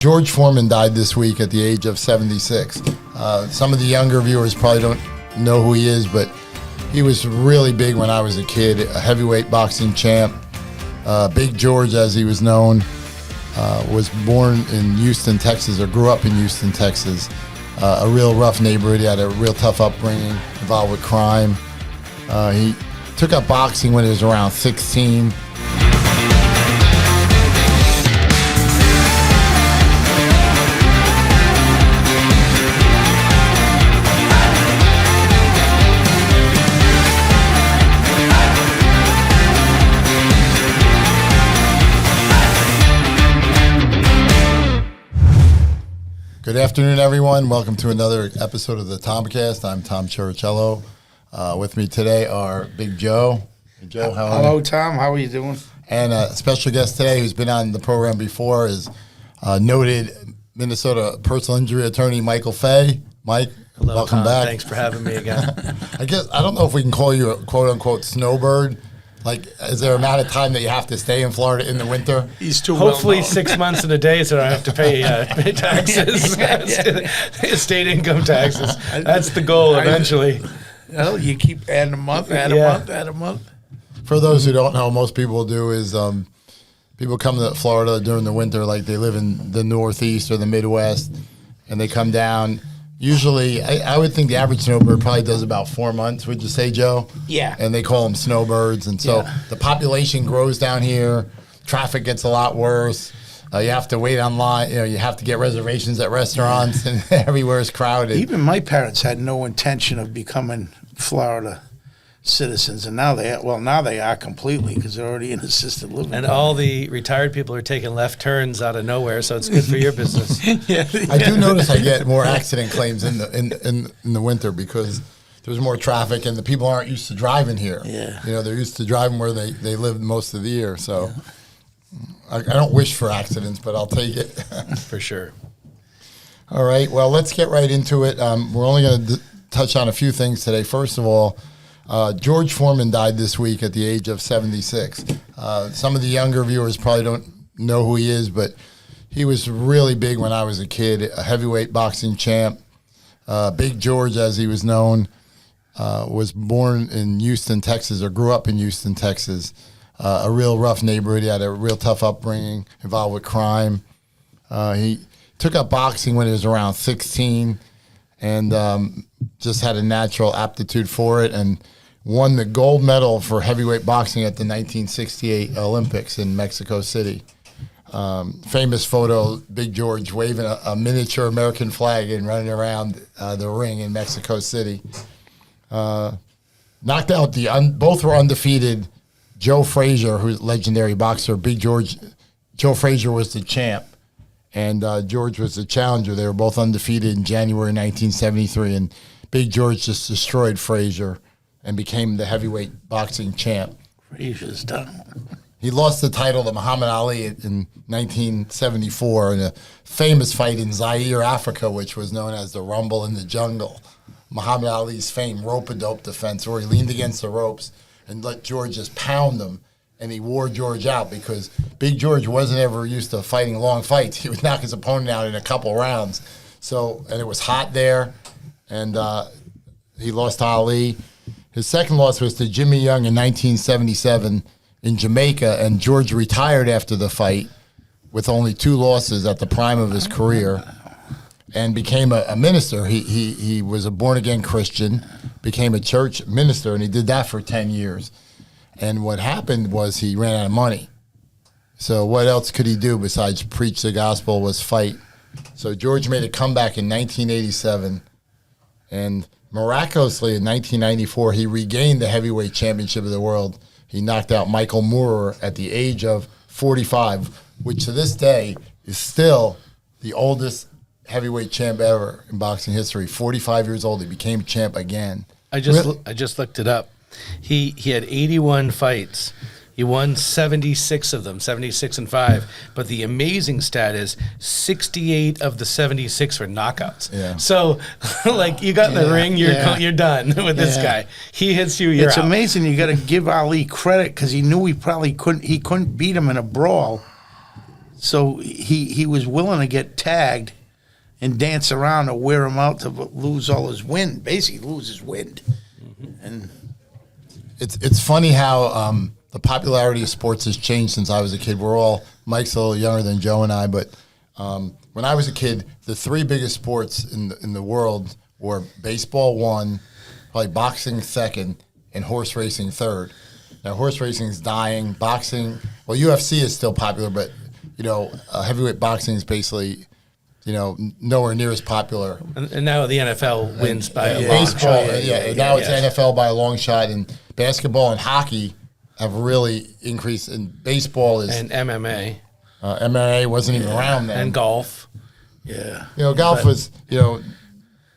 George Foreman died this week at the age of 76. Some of the younger viewers probably don't know who he is, but he was really big when I was a kid, a heavyweight boxing champ. Big George, as he was known, was born in Houston, Texas, or grew up in Houston, Texas. A real rough neighborhood. He had a real tough upbringing, involved with crime. He took up boxing when he was around 16. Good afternoon, everyone. Welcome to another episode of the TomCast. I'm Tom Cherichello. With me today are Big Joe. Hey, Joe, how are you? Hello, Tom. How are you doing? And a special guest today who's been on the program before is noted Minnesota personal injury attorney Michael Fay. Mike, hello, welcome Tom. back. Thanks for having me again. I don't know if we can call you a quote-unquote snowbird. Like, is there an amount of time that you have to stay in Florida in the winter? He's too Hopefully well 6 months and a day so I don't have to pay taxes, state income taxes. That's the goal eventually. Well, you keep adding a month, add a month. For those who don't know, most people do is people come to Florida during the winter, like they live in the Northeast or the Midwest, and they come down. Usually, I would think the average snowbird probably does about 4 months, would you say, Joe? Yeah. And they call them snowbirds. And so the population grows down here. Traffic gets a lot worse. You have to wait online. You have to get reservations at restaurants, and everywhere is crowded. Even my parents had no intention of becoming Florida citizens, and now they are completely because they're already in assisted living. And all the retired people are taking left turns out of nowhere, so it's good for your business. I do notice I get more accident claims in the winter because there's more traffic and the people aren't used to driving here. Yeah. They're used to driving where they live most of the year. So I don't wish for accidents, but I'll take it. For sure. All right. Well, let's get right into it. We're only going to touch on a few things today. First of all, George Foreman died this week at the age of 76. Some of the younger viewers probably don't know who he is, but he was really big when I was a kid, a heavyweight boxing champ. Big George, as he was known, was born in Houston, Texas, or grew up in Houston, Texas. A real rough neighborhood. He had a real tough upbringing, involved with crime. He took up boxing when he was around 16 and just had a natural aptitude for it and won the gold medal for heavyweight boxing at the 1968 Olympics in Mexico City. Famous photo, Big George waving a miniature American flag and running around the ring in Mexico City. Knocked out both were undefeated. Joe Frazier, who's a legendary boxer, Joe Frazier was the champ, and George was the challenger. They were both undefeated in January 1973, and Big George just destroyed Frazier and became the heavyweight boxing champ. Frazier's done. He lost the title to Muhammad Ali in 1974 in a famous fight in Zaire, Africa, which was known as the Rumble in the Jungle. Muhammad Ali's famed rope-a-dope defense, where he leaned against the ropes and let George just pound him, and he wore George out because Big George wasn't ever used to fighting long fights. He would knock his opponent out in a couple rounds. And it was hot there, and he lost to Ali. His second loss was to Jimmy Young in 1977 in Jamaica, and George retired after the fight with only 2 losses at the prime of his career and became a minister. He was a born-again Christian, became a church minister, and he did that for 10 years. And what happened was he ran out of money. So what else could he do besides preach the gospel was fight? So George made a comeback in 1987, and miraculously in 1994, he regained the heavyweight championship of the world. He knocked out Michael Moorer at the age of 45, which to this day is still the oldest heavyweight champ ever in boxing history. 45 years old, he became champ again. I just looked it up. He had 81 fights. He won 76 of them, 76-5. But the amazing stat is 68 of the 76 were knockouts. Yeah. So, like, you got in the ring, you're done with this guy. He hits you, you're It's out. amazing. You got to give Ali credit because he knew he couldn't beat him in a brawl. So he was willing to get tagged and dance around to wear him out to lose all his wind, basically lose his wind. And It's funny how the popularity of sports has changed since I was a kid. Mike's a little younger than Joe and I, but when I was a kid, the three biggest sports in the world were baseball one, probably boxing second, and horse racing third. Now, horse racing is dying. Boxing, well, UFC is still popular, but heavyweight boxing is basically, nowhere near as popular. And now the NFL wins by a long shot. Baseball, now it's NFL by a long shot, and basketball and hockey have really increased. And baseball is and MMA. MMA wasn't even around then. And golf. yeah, Golf was,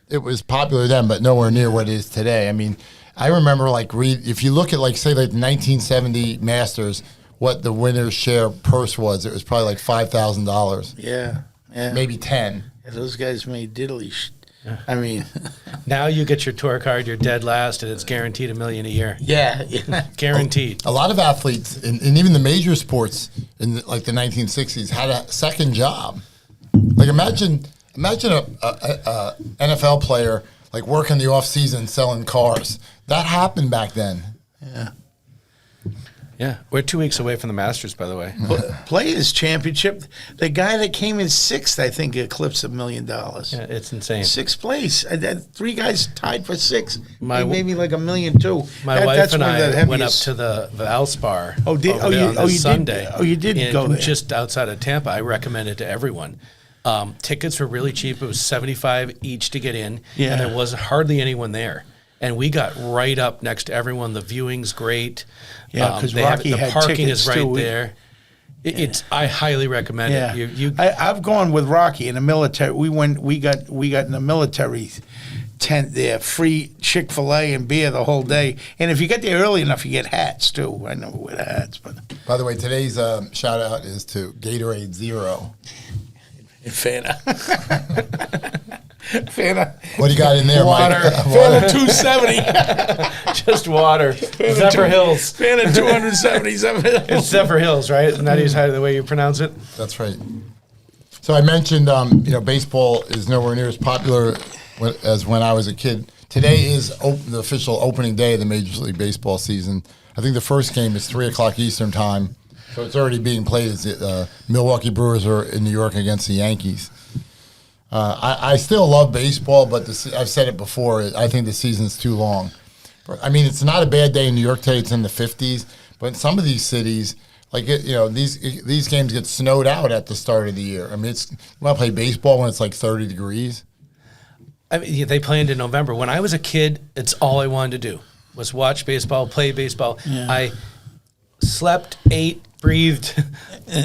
it was popular then, but nowhere near what it is today. I mean, I remember if you look at say the 1970 Masters, what the winner's share purse was, it was probably like $5,000. yeah. Maybe 10. Yeah, those guys made diddly. I mean, Now you get your tour card, you're dead last, and it's guaranteed $1 million a year. yeah. Guaranteed. A lot of athletes, and even the major sports in the 1960s, had a second job. Like imagine a NFL player working the off season selling cars. That happened back then. Yeah. Yeah. We're 2 weeks away from the Masters, by the way. Players Championship. The guy that came in sixth, I think, eclipsed $1 million. Yeah, it's insane. Sixth place. I had three guys tied for sixth. My- Maybe like $1 million too. My wife and I went up to the Valspar on Sunday. You did go there. Just outside of Tampa. I recommend it to everyone. Tickets were really cheap. It was $75 each to get in, Yeah. and there was hardly anyone there. And we got right up next to everyone. The viewing's great. Yeah, 'cause they have Rocky the had parking tickets is right too. there. I highly recommend Yeah, it. I've gone with Rocky in the military. We got in the military tent there, free Chick-fil-A and beer the whole day. And if you get there early enough, you get hats too. I never wear the hats, but By the way, today's shout out is to Gatorade Zero. Fanta. Fanta. What do you got in there, Water. Mike? Fanta 270. Just water. Zephyr Hills. Fanta 277. It's Zephyr Hills, right? Isn't that the way you pronounce it? That's right. So I mentioned, baseball is nowhere near as popular as when I was a kid. Today is the official opening day of the Major League Baseball season. I think the first game is 3 o'clock Eastern time, so it's already being played as Milwaukee Brewers are in New York against the Yankees. I still love baseball, but I've said it before. I think the season's too long. I mean, it's not a bad day in New York today. It's in the 50s, but in some of these cities, these games get snowed out at the start of the year. I mean, you want to play baseball when it's 30 degrees. I mean, they planned in November. When I was a kid, it's all I wanted to do was watch baseball, play baseball. Yeah. I slept, ate, breathed,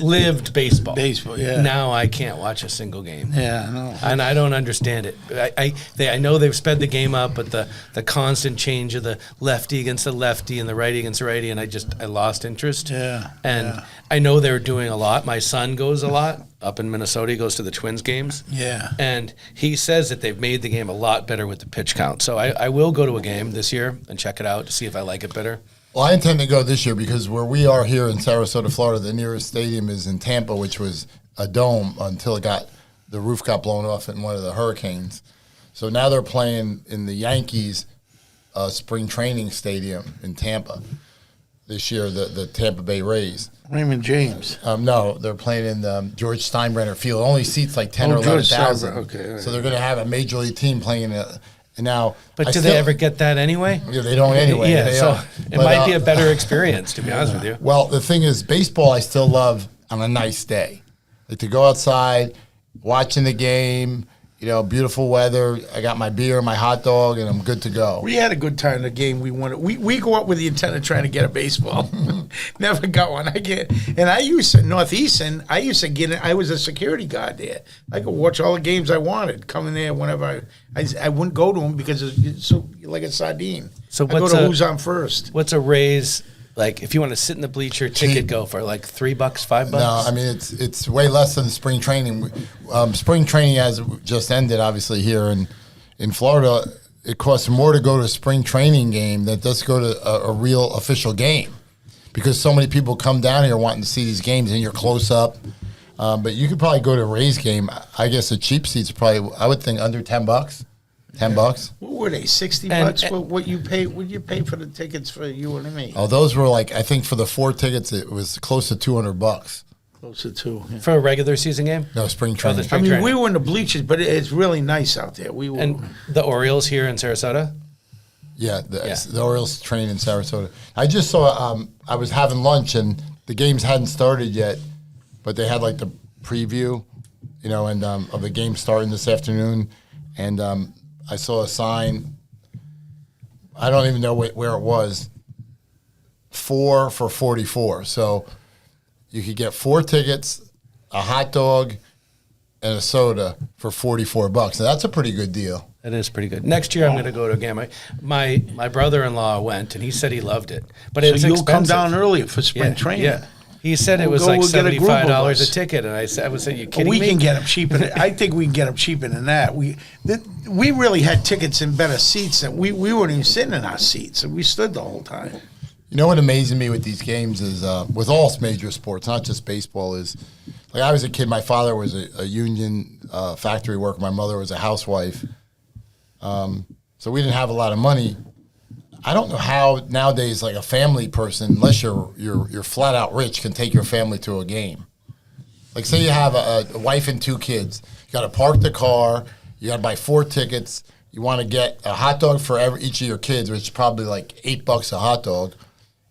lived baseball. Baseball, yeah. Now I can't watch a single game. Yeah, I know. And I don't understand it. I know they've sped the game up, but the constant change of the lefty against the lefty and the righty against the righty, and I lost interest. Yeah, And yeah. I know they're doing a lot. My son goes a lot up in Minnesota. He goes to the Twins games. Yeah. And he says that they've made the game a lot better with the pitch count. So I will go to a game this year and check it out to see if I like it better. Well, I intend to go this year because where we are here in Sarasota, Florida, the nearest stadium is in Tampa, which was a dome until the roof got blown off in one of the hurricanes. So now they're playing in the Yankees spring training stadium in Tampa this year, the Tampa Bay Rays. Raymond James. No, they're playing in the George Steinbrenner Field. It only seats 10 or George 11,000. Steinbrenner, okay, all right. So they're going to have a major league team playing now. But do they ever get that anyway? Yeah, they don't anyway. Yeah, They so are. it But, might be a better experience, to be honest with you. Well, the thing is, baseball I still love on a nice day. To go outside, watching the game, beautiful weather. I got my beer, my hot dog, and I'm good to go. We had a good time in the game. We won it. We go up with the intent of trying to get a baseball. Never got one. I used to Northeastern. I used to get it. I was a security guard there. I could watch all the games I wanted. Come in there whenever I wouldn't go to them because it's so like a sardine. So I go to who's on first. What's a Rays, if you want to sit in the bleacher, ticket go for $3, $5? No, I mean it's way less than spring training. Spring training has just ended, obviously here in Florida. It costs more to go to a spring training game than just go to a real official game, because so many people come down here wanting to see these games, and you're close up. But you could probably go to a Rays game. I guess the cheap seats are probably, I would think, under $10. $10. What were they? $60? What you pay? What you pay for the tickets for you and me? Oh, those were like, I think for the 4 tickets, it was close to $200. Closer to. Yeah. For a regular season game? No, spring training. spring- I mean, training. we were in the bleachers, but it's really nice out there. We were. And the Orioles here in Sarasota? Yeah, the Orioles train in Sarasota. I just saw, I was having lunch and the games hadn't started yet, but they had like the preview, and of the game starting this afternoon. And I saw a sign, I don't even know where it was, 4 for $44. So you could get 4 tickets, a hot dog, and a soda for $44. Now that's a pretty good deal. That is pretty good. Next year, I'm going to go to a game. My brother-in-law went, and he said he loved it. But So it's you'll expensive. come down earlier for spring training. Yeah. He said it was We'll like go, we'll get a group of $75 us. a ticket, and I was saying, you kidding We me? can get them cheaper. I think we can get them cheaper than that. We really had tickets in better seats, and we weren't even sitting in our seats, and we stood the whole time. You know what amazes me with these games is, with all major sports, not just baseball, is like I was a kid. My father was a union factory worker. My mother was a housewife. So we didn't have a lot of money. I don't know how nowadays, like a family person, unless you're flat out rich, can take your family to a game. Like, say you have a wife and 2 kids. You got to park the car. You got to buy 4 tickets. You want to get a hot dog for each of your kids, which is probably like $8 a hot dog.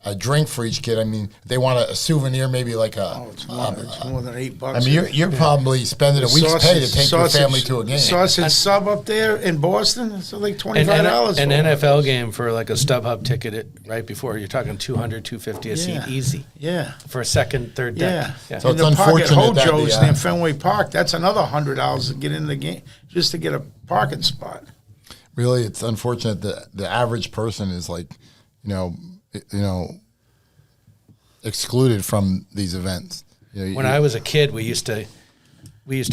A drink for each kid. I mean, they want a souvenir, maybe like It's more than $8. I mean, you're probably spending a week's pay to take your family to a game. Sausage sub up there in Boston, it's like $25. An NFL game for like a StubHub ticket right before, you're talking $200, $250 a seat, easy. Yeah. For a second, third deck. Yeah. So And it's the park at unfortunate that Hojo's near Fenway Park, that's another $100 to get in the game, just to get a parking spot. Really, it's unfortunate that the average person is like, excluded from these events. When I was a kid, we used to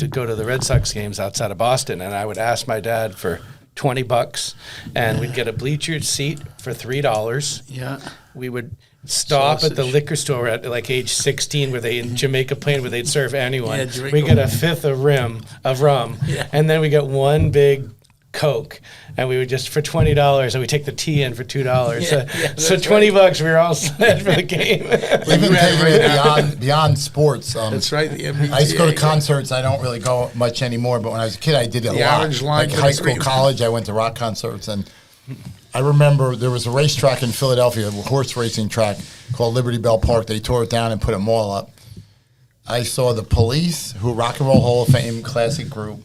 go to the Red Sox games outside of Boston, and I would ask my dad for $20, and we'd get a bleacher seat for $3. Yeah. We would stop at the Sausage. liquor store at like age 16, where they in Jamaica Plain, where they'd serve anyone. Yeah, drink we get them. a fifth of rum, Yeah. and then we get one big Coke, and we would just for $20, and we take the tea in for $2. So $20, we were all set for the game. Even taking it beyond sports. That's right. The MBTA. I used to go to concerts. I don't really go much anymore, but when I was a kid, I did it a lot. Orange line Like to the high school, green. college, I went to rock concerts, and I remember there was a racetrack in Philadelphia, a horse racing track called Liberty Bell Park. They tore it down and put a mall up. I saw the Police, who are Rock and Roll Hall of Fame classic group.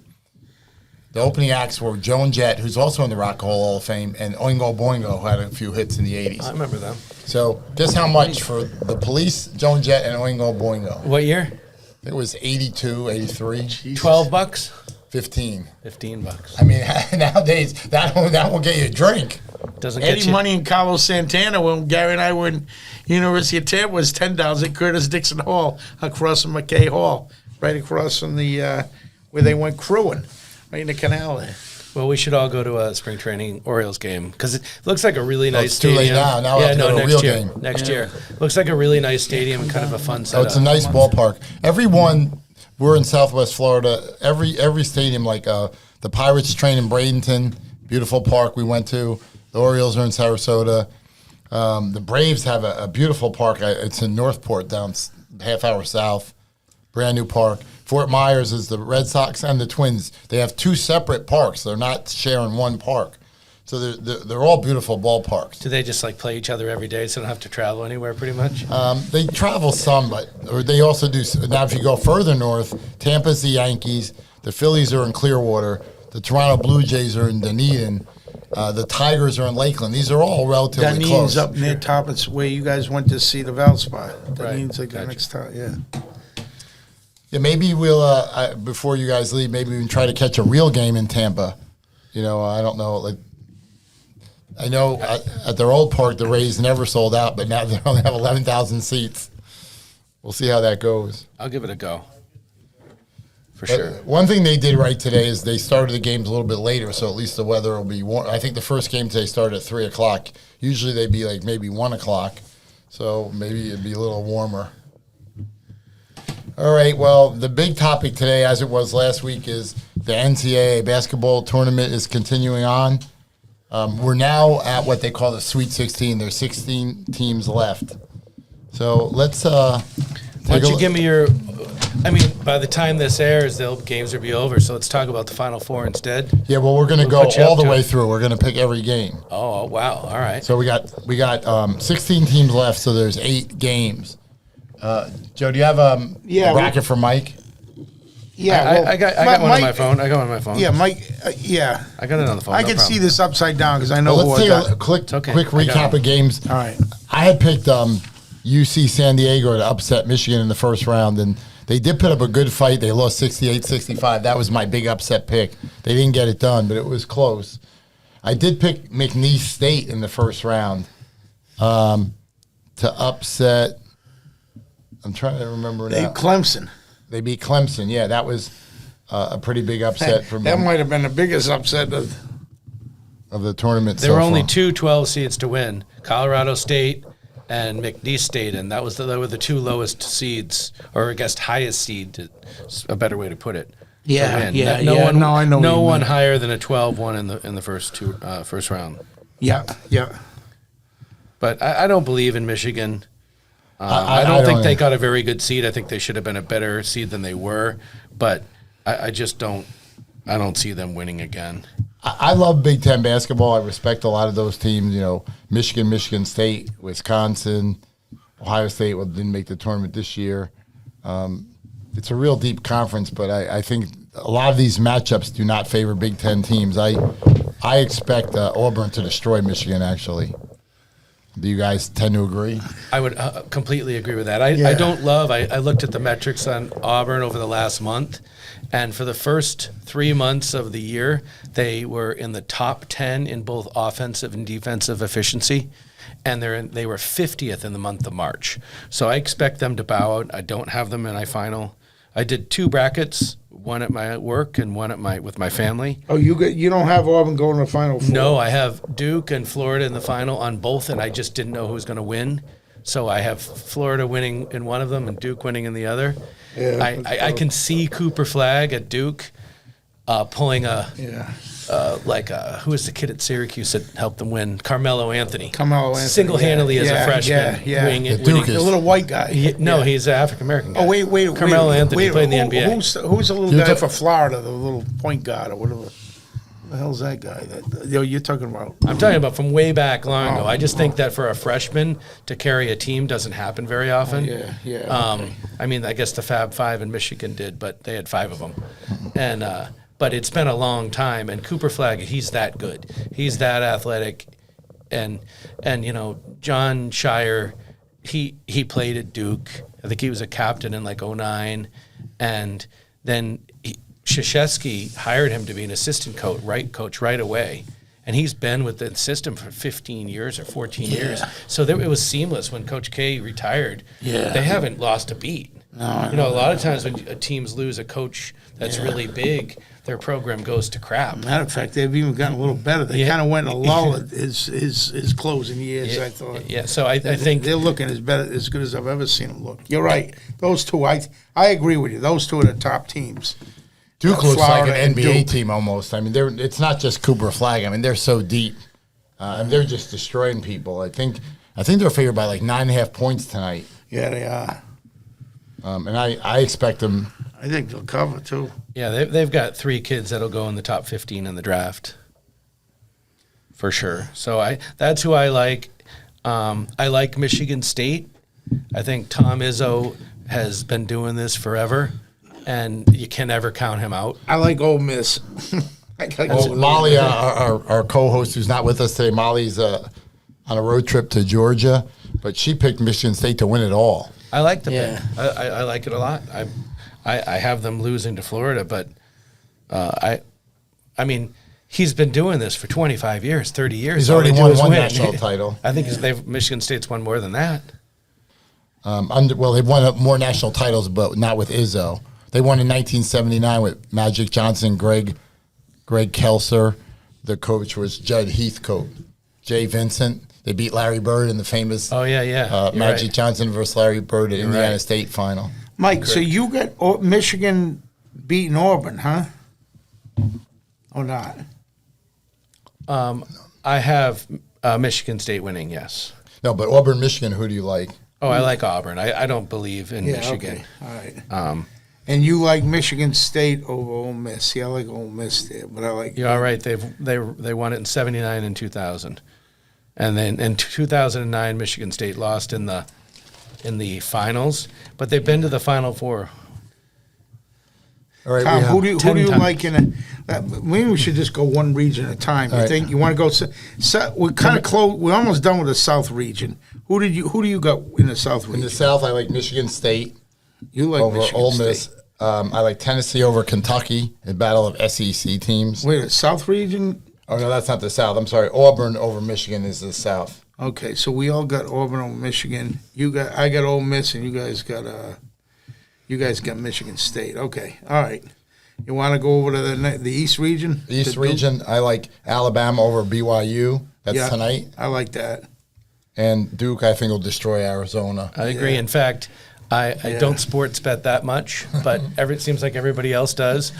The opening acts were Joan Jett, who's also in the Rock and Roll Hall of Fame, and Oingo Boingo, who had a few hits in the 80s. I remember them. So just how much for the Police, Joan Jett, and Oingo Boingo? What year? I think it was 82, 83, $12, 15. $15. I mean, nowadays, that will get you a drink. Doesn't get Eddie you. Money and Carlos Santana, when Gary and I were in University of Tampa, was $10 at Curtis Dixon Hall, across from McKay Hall, right across from the where they went crewing, right in the canal there. Well, we should all go to a spring training Orioles game because it looks like a really nice it's too late stadium. now. Now we have to go to a next real year. game. Next year. Looks like a really nice stadium and kind of a fun Oh, setup. it's a nice ballpark. Everyone, we're in Southwest Florida. Every stadium, like the Pirates train in Bradenton, beautiful park we went to. The Orioles are in Sarasota. The Braves have a beautiful park. It's in Northport, down half hour south. Brand new park. Fort Myers is the Red Sox and the Twins. They have 2 separate parks. They're not sharing one park. So they're all beautiful ballparks. Do they just like play each other every day so they don't have to travel anywhere pretty much? They travel some, or they also do. Now, if you go further north, Tampa's the Yankees. The Phillies are in Clearwater. The Toronto Blue Jays are in Dunedin. The Tigers are in Lakeland. These are all relatively Dunedin's close. up near Toppets, where you guys went to see the Valspar. Dunedin's like the Gotcha. next time, yeah. Yeah, maybe we'll before you guys leave, maybe we can try to catch a real game in Tampa. I don't know. Like, I know at their old park, the Rays never sold out, but now they only have 11,000 seats. We'll see how that goes. I'll give it a go. For But sure. one thing they did right today is they started the games a little bit later, so at least the weather will be warm. I think the first game today started at 3 o'clock. Usually they'd be like maybe 1 o'clock, so maybe it'd be a little warmer. All right, well, the big topic today, as it was last week, is the NCAA basketball tournament is continuing on. We're now at what they call the Sweet 16. There's 16 teams left. So let's Why don't you give me your? I mean, by the time this airs, the games will be over. So let's talk about the Final Four instead. Yeah, well, we're going to go all the way through. We're going to pick every game. Oh wow! All right. So we got 16 teams left. So there's 8 games. Joe, do you have a bracket for Mike? Yeah, I got one on my phone. I got one on my phone. Yeah, Mike. Yeah, I got it on the phone. I can see this upside down because I know. Well, let's who I take a got. quick recap of games. All right. I had picked UC San Diego to upset Michigan in the first round, and they did put up a good fight. They lost 68-65. That was my big upset pick. They didn't get it done, but it was close. I did pick McNeese State in the first round to upset. I'm trying to remember now. Clemson. They beat Clemson. Yeah, that was a pretty big upset for me. That might have been the biggest upset of the tournament. There were only 2 12 seeds to win: Colorado State and McNeese State, and they were the 2 lowest seeds, or I guess highest seed. A better way to put it. Yeah, yeah, no yeah. one, No, I know. No one higher than a 12 won in the first round. Yeah, yeah. But I don't believe in Michigan. I I don't think don't they got a very good seed. I think they should have been a better seed than they were. But I just don't. I don't see them winning again. I love Big Ten basketball. I respect a lot of those teams. You know, Michigan State, Wisconsin, Ohio State didn't make the tournament this year. It's a real deep conference, but I think a lot of these matchups do not favor Big Ten teams. I expect Auburn to destroy Michigan, actually. Do you guys tend to agree? I would completely agree with that. I don't love. I looked at the metrics on Auburn over the last month, and for the first 3 months of the year, they were in the top 10 in both offensive and defensive efficiency, and they were 50th in the month of March. So I expect them to bow out. I don't have them in my final. I did 2 brackets, one at my work and one at with my family. Oh, you don't have Auburn going to the Final Four? No, I have Duke and Florida in the final on both, and I just didn't know who was going to win. So I have Florida winning in one of them and Duke winning in the other. Yeah, I can see Cooper Flagg at Duke pulling who was the kid at Syracuse that helped them win? Carmelo Anthony. Single-handedly as a freshman. Winning the little white guy. He's an African-American guy. Oh, wait. Carmelo Anthony played in the NBA. Who's the little guy for Florida, the little point guard or whatever? The hell's that guy? You're talking about? I'm talking about from way back long ago. I just think that for a freshman to carry a team doesn't happen very often. I mean, I guess the Fab Five in Michigan did, but they had 5 of them. And but it's been a long time. And Cooper Flagg, he's that good. He's that athletic. And John Shire, he played at Duke. I think he was a captain in like 2009. And then Krzyzewski hired him to be an assistant coach right away, and he's been with the system for 15 years or 14 years. So it was seamless when Coach K retired. Yeah, they haven't lost a beat. No, a lot of times when teams lose a coach that's really big, their program goes to crap. Matter of fact, they've even gotten a little better. They kind of went in a lull at his closing years. I thought. Yeah, so I think they're looking as good as I've ever seen them look. You're right. Those 2, I agree with you. Those 2 are the top teams. Duke looks Florida like an NBA Duke team almost. I mean, it's not just Cooper Flagg. I mean, they're so deep, and they're just destroying people. I think they're favored by like 9.5 points tonight. Yeah, they are. And I expect them. I think they'll cover too. Yeah, they've got 3 kids that'll go in the top 15 in the draft, for sure. So that's who I like. I like Michigan State. I think Tom Izzo has been doing this forever. And you can never count him out. I like Ole Miss. Molly, our co-host, who's not with us today, Molly's on a road trip to Georgia, but she picked Michigan State to win it all. I like the pick. I like it a lot. I have them losing to Florida, but I mean, he's been doing this for 25 years, 30 years. He's already won one national title. I think Michigan State's won more than that. They've won more national titles, but not with Izzo. They won in 1979 with Magic Johnson, Greg Kelser. The coach was Judd Heathcote, Jay Vincent. They beat Larry Bird in the famous Magic Johnson versus Larry Bird at Indiana State final. Mike, so you got Michigan beating Auburn, huh? Or not? I have Michigan State winning, yes. No, but Auburn, Michigan, who do you like? Oh, I like Auburn. I don't believe in Michigan. Okay. All right. And you like Michigan State over Ole Miss. See, I like Ole Miss there, but I like... You're all right. They won it in 79 and 2000. And then in 2009, Michigan State lost in the finals, but they've been to the Final Four. All right, Tom, who do you times. like in a... Maybe we should just go one region at a time. You think you want to go... we're kind of close. We're almost done with the South region. Who do you got in the South region? In the South, I like Michigan State. You like over Michigan Ole State. Miss. I like Tennessee over Kentucky, a battle of SEC teams. Wait, the South region? Oh, no, that's not the South. I'm sorry. Auburn over Michigan is the South. Okay, so we all got Auburn over Michigan. I got Ole Miss, and you guys got Michigan State. Okay, all right. You want to go over to the East region? East region, I like Alabama over BYU. That's tonight. I like that. And Duke, I think, will destroy Arizona. I agree. In fact, I don't sports bet that much, but it seems like everybody else does.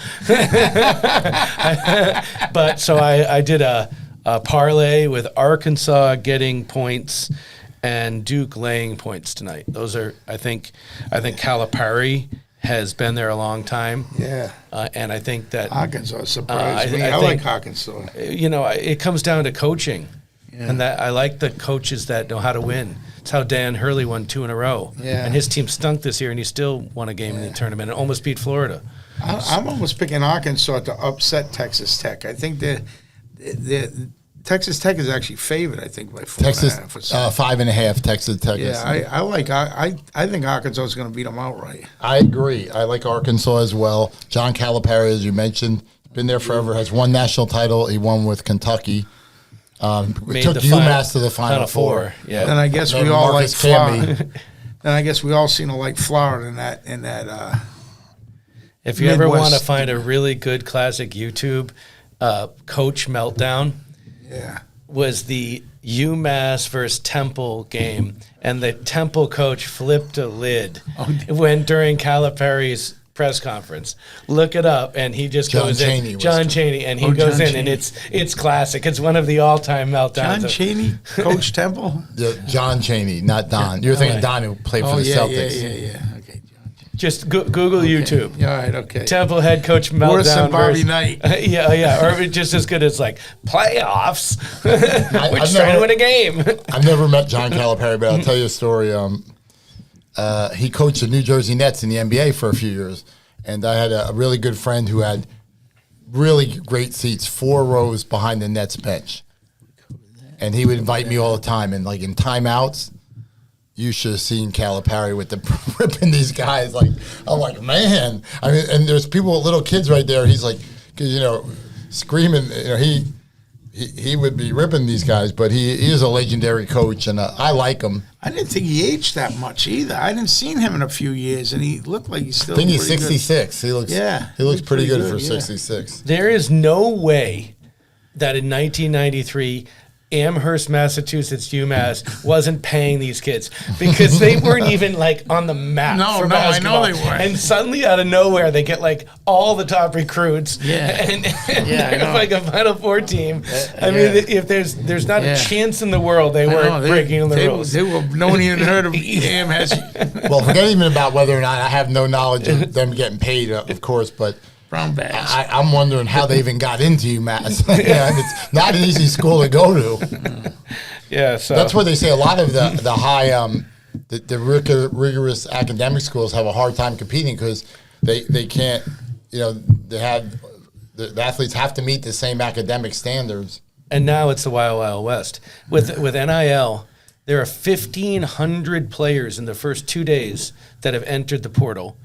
But so I did a parlay with Arkansas getting points and Duke laying points tonight. Those are, I think Calipari has been there a long time. Yeah. And I think that Arkansas surprised me. I I think, like Arkansas. It comes down to coaching. Yeah. And that I like the coaches that know how to win. It's how Dan Hurley won 2 in a row. Yeah. And his team stunk this year, and he still won a game in the tournament and almost beat Florida. I'm almost picking Arkansas to upset Texas Tech. I think that Texas Tech is actually favored, I think, by 4.5 or something. 5.5, Texas Tech. Yeah, I think Arkansas is going to beat them outright. I agree. I like Arkansas as well. John Calipari, as you mentioned, been there forever, has one national title. He won with Kentucky. Made took the UMass to the Final Four. Yeah. Then I guess Then we all like Marcus Florida. Camby. Then I guess we all seem to like Florida in that. If you ever want to Midwest. find a really good classic YouTube coach meltdown, was the UMass versus Temple game, and the Temple coach flipped a lid when during Calipari's press conference. Look it up, and he just goes in. John Chaney, and he goes in, and it's classic. It's one of the all-time meltdowns. John Chaney, Coach Temple. Yeah, John Chaney, not Don. You're thinking Don, who played for the Celtics. Yeah. Okay. Just Google YouTube. All right. Okay. Temple head coach meltdown. Worse than Bobby versus- Knight. Or just as good as like playoffs. We're just trying to win a game. I've never met John Calipari, but I'll tell you a story. He coached the New Jersey Nets in the NBA for a few years, and I had a really good friend who had really great seats, 4 rows behind the Nets bench, and he would invite me all the time. And like in timeouts, you should have seen Calipari with the ripping these guys. Like I'm like, man. I mean, and there's people, little kids right there. He's like, screaming. He would be ripping these guys, but he is a legendary coach, and I like him. I didn't think he aged that much either. I didn't seen him in a few years, and he looked like he's still. I think he's pretty 66. He looks. Yeah, he looks pretty good for yeah. 66. There is no way that in 1993, Amherst, Massachusetts, UMass wasn't paying these kids because they weren't even like on the map for basketball. I know they weren't. And suddenly out of nowhere, they get like all the top recruits. Yeah. And Yeah, I they're know. like a Final Four team. I mean, if there's not Yeah. a chance in the world they I weren't know, breaking the rules. They were no one even heard of Amherst. Well, forget even about whether or not I have no knowledge of them getting paid, of course, but Brown bags. I'm wondering how they even got into UMass. It's not an easy school to go to. Yeah, so That's where they say a lot of the high, the rigorous academic schools have a hard time competing because they can't, the athletes have to meet the same academic standards. And now it's the Wild Wild West. With NIL, there are 1,500 players in the first 2 days that have entered the portal.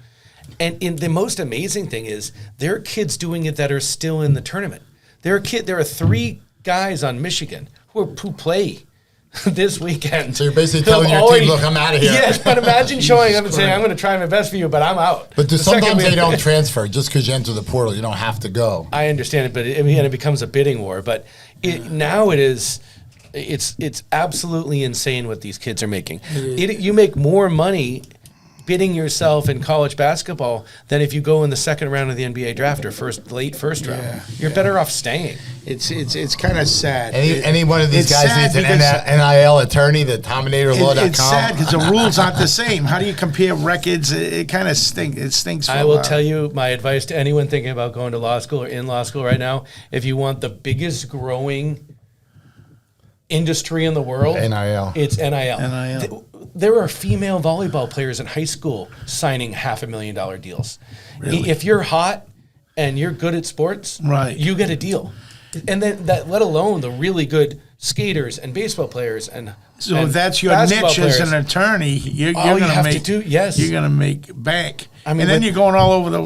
And the most amazing thing is there are kids doing it that are still in the tournament. There are 3 guys on Michigan who play this weekend. So you're basically telling your team, look, I'm out of here. Yes, but imagine showing up and saying, I'm going to try my best for you, but I'm out. But The second sometimes they week- don't transfer. Just because you enter the portal, you don't have to go. I understand it, but it becomes a bidding war. But now it is. It's absolutely insane what these kids are making. You make more money bidding yourself in college basketball than if you go in the second round of the NBA draft or late first round. You're better off staying. It's kind of sad. Any one of these guys needs an NIL attorney, the TominatorLaw.com. It's sad because the rules aren't the same. How do you compare records? It kind of stinks. It stinks. I will tell you my advice to anyone thinking about going to law school or in law school right now. If you want the biggest growing industry in the world, NIL. It's NIL. There are female volleyball players in high school signing $500,000 deals. Really? If you're hot and you're good at sports, right, you get a deal. And then that, let alone the really good skaters and baseball players and if that's your niche as an attorney, you're going to make you're going to make bank. I mean, and then you're going all over the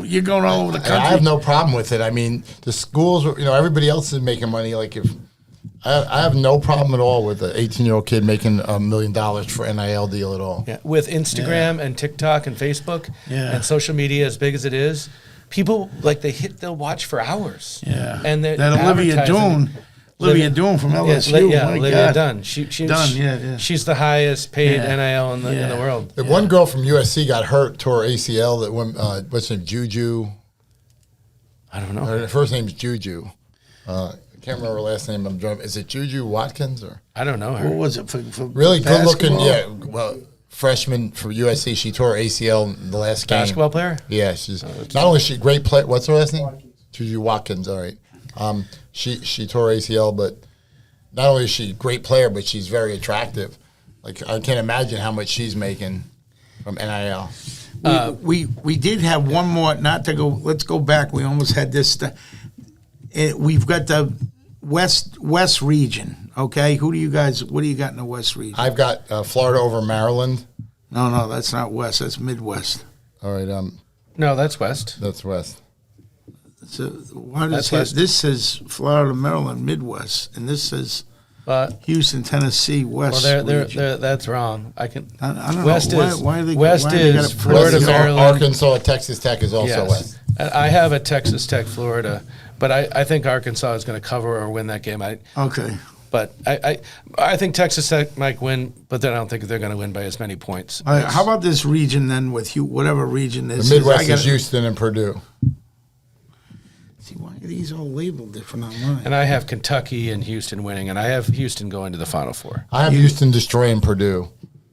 country. I have no problem with it. I mean, the schools, everybody else is making money. Like I have no problem at all with an 18-year-old kid making $1 million for an NIL deal at all. Yeah. With Instagram and TikTok and Facebook and social media as big as it is, people they'll watch for hours. Yeah, and that Olivia Doon from LSU. Olivia Dunn. She's the highest paid NIL in the world. The one girl from USC got hurt, tore ACL. That went. What's her name? Juju. I don't know. Her first name's Juju. I can't remember her last name. Is it Juju Watkins or? I don't know her. What was it for really good looking? Yeah. Well, freshman for USC. She tore her ACL in the last game. Basketball player? Yeah, she's not only she great player. What's her last name? Juju Watkins. All right. She tore ACL, but not only is she a great player, but she's very attractive. Like I can't imagine how much she's making from NIL. We did have one more. Not to go. Let's go back. We almost had this. We've got the West region. Okay, what do you got in the West region? I've got Florida over Maryland. No, that's not West. That's Midwest. All right. No, that's West. That's West. So this says Florida, Maryland, Midwest, and this says Houston, Tennessee, West. Well, that's wrong. I don't know. West is Florida, Maryland, Arkansas, Texas Tech is also West. I have a Texas Tech, Florida, but I think Arkansas is going to cover or win that game. Okay. But I think Texas Tech might win, but then I don't think they're going to win by as many points. How about this region then with whatever region this is? The Midwest is Houston and Purdue. See, why are these all labeled different online? And I have Kentucky and Houston winning, and I have Houston going to the Final Four. I have Houston destroying Purdue.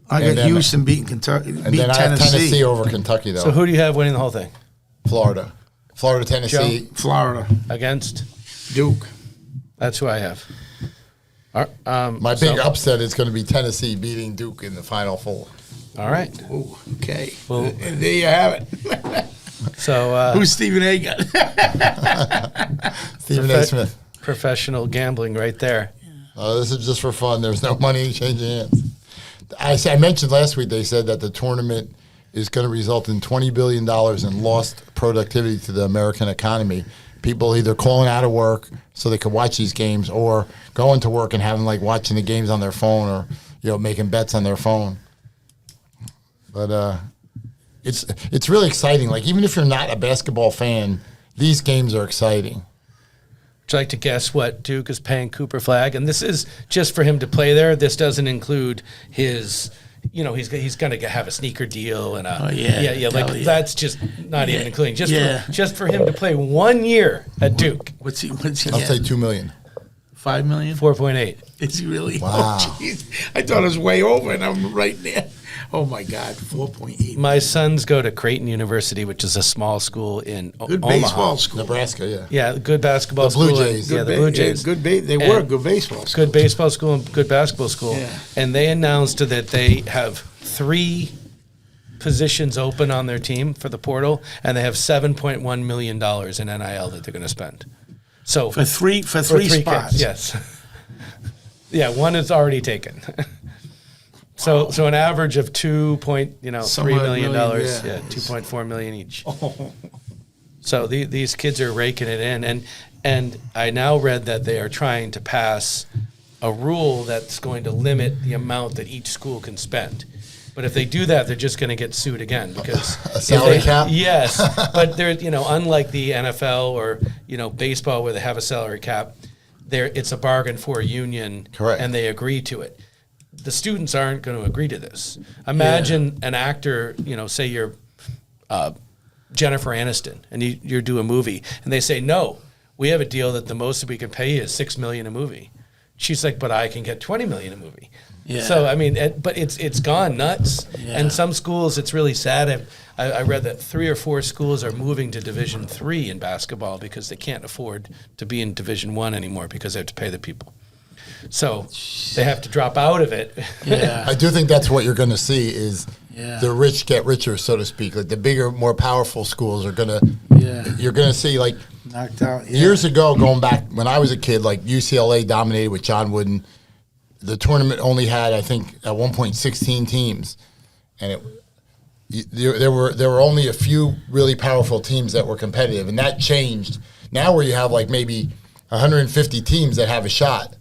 I got Houston beating Kentucky, and then I have Tennessee over Kentucky, though. So who do you have winning the whole thing? Florida, Tennessee. Joe? Florida. Against? Duke. That's who I have. My big upset is going to be Tennessee beating Duke in the Final Four. All right. Ooh, okay. Well, and there you have it. So who's Stephen A. got? Stephen A. Smith. Professional gambling right there. This is just for fun. There's no money changing hands. I mentioned last week they said that the tournament is going to result in $20 billion in lost productivity to the American economy. People either calling out of work so they could watch these games or going to work and having watching the games on their phone or making bets on their phone. But it's really exciting. Like even if you're not a basketball fan, these games are exciting. Would you like to guess what Duke is paying Cooper Flagg? And this is just for him to play there. This doesn't include his, he's going to have a sneaker deal and that's just not even including just for him to play 1 year at Duke. What's he? I'll say $2 million. $5 million? 4.8. Is he really? Wow. Oh, jeez. I thought it was way over, and I'm right there. Oh, my God, 4.8. My sons go to Creighton University, which is a small school in good Omaha. Baseball school. Nebraska, yeah. Yeah, good basketball school. The Blue Jays. The Blue Jays. They were a good baseball school. Good baseball school and good basketball school. Yeah. And they announced that they have 3 positions open on their team for the portal, and they have $7.1 million in NIL that they're going to spend. So for three spots. Kids, yes. Yeah, one is already taken. So an average of $3 million, $2.4 million each. Oh. So these kids are raking it in, and I now read that they are trying to pass a rule that's going to limit the amount that each school can spend. But if they do that, they're just going to get sued again because a salary cap. Yes, but they're unlike the NFL or baseball where they have a salary cap, it's a bargain for a union, correct, and they agree to it. the students aren't going to agree to this. Imagine an actor, say you're Jennifer Aniston, and you do a movie, and they say, no, we have a deal that the most that we can pay you is $6 million a movie. She's like, but I can get $20 million a movie. Yeah. So, I mean, but it's gone nuts. Yeah. And some schools, it's really sad. I read that 3 or 4 schools are moving to Division III in basketball because they can't afford to be in Division I anymore because they have to pay the people. So they have to drop out of it. Yeah. I do think that's what you're going to see is the rich get richer, so to speak. Like the bigger, more powerful schools are going to, you're going to see like knocked out. Yeah. Years ago, going back when I was a kid, like UCLA dominated with John Wooden. The tournament only had, I think, at one point 16 teams. And there were only a few really powerful teams that were competitive. And that changed. Now where you have like maybe 150 teams that have a shot.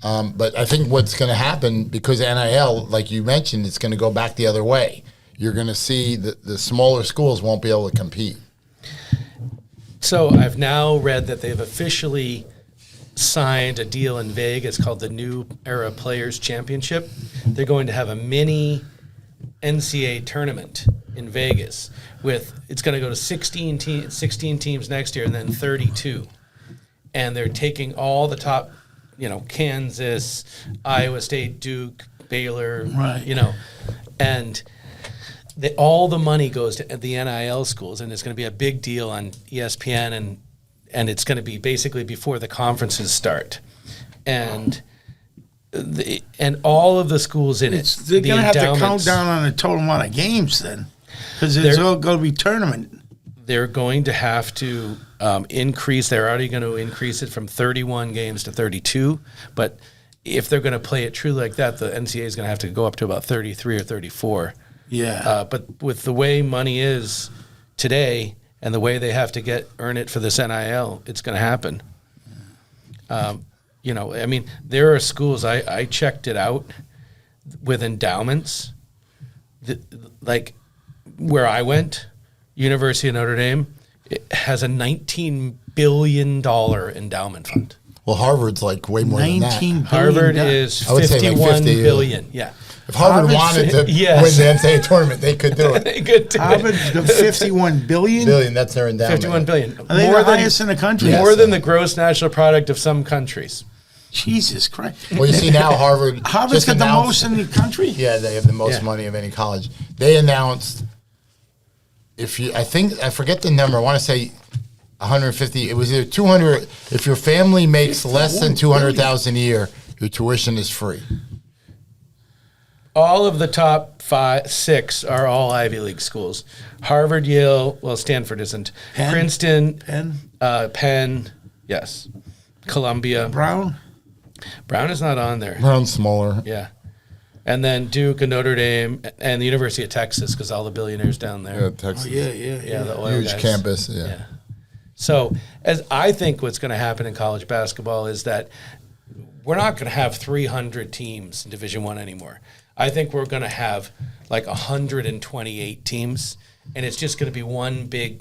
But I think what's going to happen, because NIL, like you mentioned, it's going to go back the other way. You're going to see the smaller schools won't be able to compete. So I've now read that they've officially signed a deal in Vegas called the New Era Players Championship. They're going to have a mini NCAA tournament in Vegas. It's going to go to 16 teams next year and then 32. And they're taking all the top, Kansas, Iowa State, Duke, Baylor, and all the money goes to the NIL schools, and it's going to be a big deal on ESPN, and it's going to be basically before the conferences start, and all of the schools in it. They're going to have to count down on the total amount of games then, because it's all going to be tournament. They're going to have to increase. They're already going to increase it from 31 games to 32. But if they're going to play it true like that, the NCAA is going to have to go up to about 33 or 34. Yeah. But with the way money is today and the way they have to earn it for this NIL, it's going to happen. There are schools, I checked it out with endowments, like where I went, University of Notre Dame, it has a $19 billion endowment fund. Well, Harvard's like way more than that. Harvard is $51 billion. Yeah. If Harvard wanted to win the NCAA tournament, they could do it. They could do Harvard, the $51 billion? That's their endowment. $51 billion. Are they the highest in the country? More than the gross national product of some countries. Jesus Christ. Well, you see now Harvard's got the most in the country? Yeah, they have the most money of any college. They announced, I forget the number, I want to say 150, it was either 200, if your family makes less than 200,000 a year, your tuition is free. All of the top 6 are all Ivy League schools. Harvard, Yale, Stanford isn't. Penn? Princeton, Penn? Penn, yes. Columbia. Brown is not on there. Brown's smaller. Yeah. And then Duke and Notre Dame and the University of Texas, because all the billionaires down there. Yeah, Texas. Oh, yeah. The oil huge guys. campus, yeah. So as I think what's going to happen in college basketball is that we're not going to have 300 teams in Division I anymore. I think we're going to have like 128 teams, and it's just going to be one big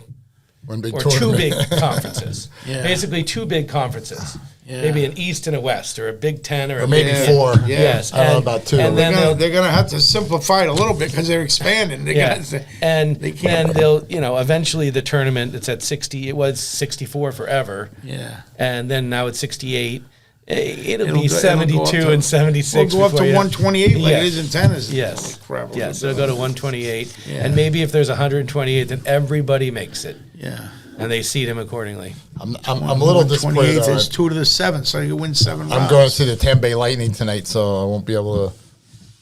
or tournament. 2 big conferences. Basically 2 big conferences. Yeah. Maybe an East and a West, or a Big Ten, or maybe 4. Yeah. Yes, I don't know about 2. And then they're going to have to simplify it a little bit because they're expanding. They'll eventually the tournament, it's at 60. It was 64 forever. Yeah. And then now it's 68. It'll be 72 and 76. We'll go up to 128 like it is in tennis. Yes. Crap, yes. It'll go to 128. Yeah. And maybe if there's 128, then everybody makes it. Yeah. And they seed him accordingly. I'm a little disappointed. 28 is 2 to the 7, so you can win 7 rounds. I'm going to see the Tampa Bay Lightning tonight, so I won't be able to.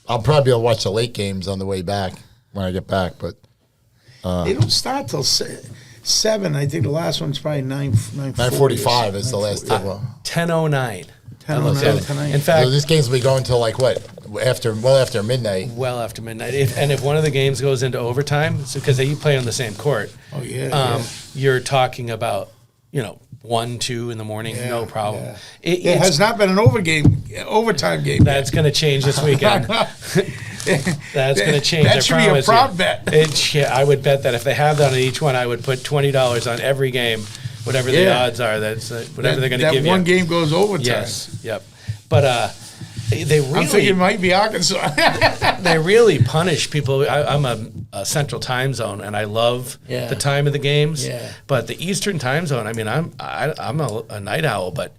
I'll probably be able to watch the late games on the way back when I get back. But they don't start till 7. I think the last one's probably 9:45 is the last tip. 10:09. 10:09 tonight. In fact, so this game's will be going till like what? After midnight. Well after midnight. If one of the games goes into overtime, because they play on the same court. Oh yeah. You're talking about 1, 2 in the morning, no problem. Yeah. It has not been an overtime game. That's going to change this weekend. That's going to change. That should be a prop bet. I would bet that if they have that on each one, I would put $20 on every game, whatever the odds are. That's whatever they're going to give you. That one game goes overtime. Yes. Yep. But They I'm thinking it really, might be Arkansas. they really punish people. I'm a Central Time Zone, and I love Yeah. the time of the games. Yeah. But the Eastern Time Zone, I mean, I'm a night owl, but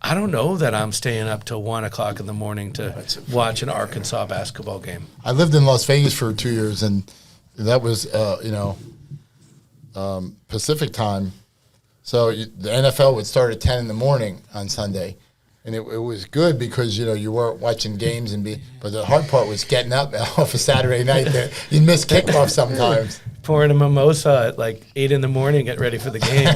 I don't know that I'm staying up till 1 o'clock in the morning to watch an Arkansas basketball game. I lived in Las Vegas for 2 years, and that was, Pacific time. So the NFL would start at 10 in the morning on Sunday. And it was good because, you weren't watching games but the hard part was getting up off a Saturday night. You'd miss kickoff sometimes. Pouring a mimosa at like 8 in the morning, get ready for the game.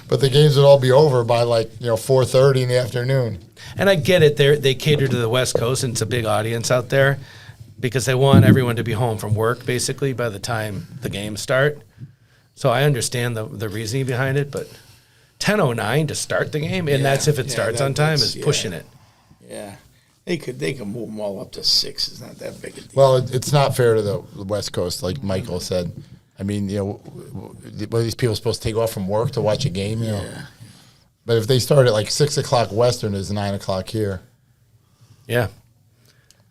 But the games would all be over by 4:30 in the afternoon. And I get it. They cater to the West Coast, and it's a big audience out there because they want everyone to be home from work, basically, by the time the games start. So I understand the reasoning behind it, but 10:09 to start the game, and that's if it starts on time, is pushing it. Yeah. They could move them all up to 6. It's not that big a deal. Well, it's not fair to the West Coast, like Michael said. I mean, what are these people supposed to take off from work to watch a game? Yeah. But if they start at 6 o'clock Western, it's 9 o'clock here. Yeah.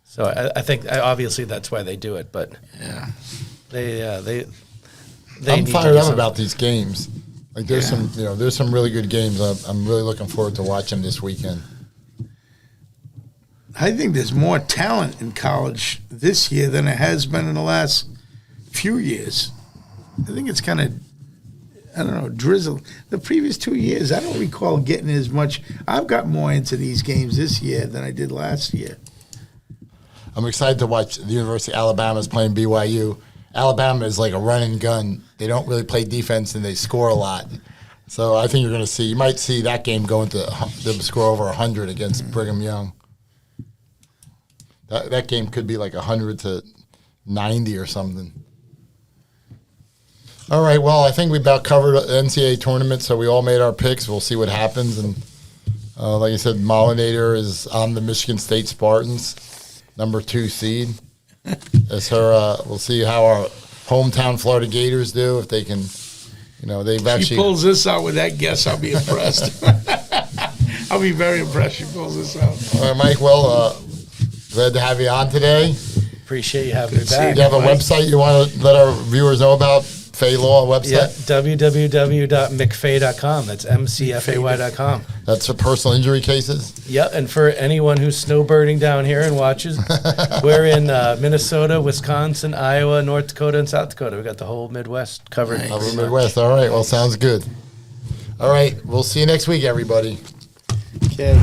So I think obviously that's why they do it, but Yeah. they I'm need to fired do up something. about these games. There's some really good games. I'm really looking forward to watching this weekend. I think there's more talent in college this year than it has been in the last few years. I think it's kind of, I don't know, drizzle. The previous 2 years, I don't recall getting as much. I've got more into these games this year than I did last year. I'm excited to watch the University of Alabama's playing BYU. Alabama is like a run and gun. They don't really play defense, and they score a lot. So I think you might see that game going to them score over 100 against Brigham Young. That game could be like 100 to 90 or something. All right, well, I think we about covered the NCAA tournament, so we all made our picks. We'll see what happens. And like I said, Tominator is on the Michigan State Spartans, number 2 seed. We'll see how our hometown Florida Gators do, if they can, they've If actually. she pulls this out with that guess, I'll be impressed. I'll be very impressed she pulls this out. All right, Mike, well, glad to have you on today. Appreciate you having me Good to see back. Do you have a Mike. website you want to let our viewers know about? Fay Law Yeah, website? www.mcfay.com. That's mcfay.com. That's for personal injury cases? Yep, and for anyone who's snowbirding down here and watches, we're in Minnesota, Wisconsin, Iowa, North Dakota, and South Dakota. We got the whole Midwest covered. Nice. Upper Midwest. All right, well, sounds good. All right, we'll see you next week, everybody. Okay.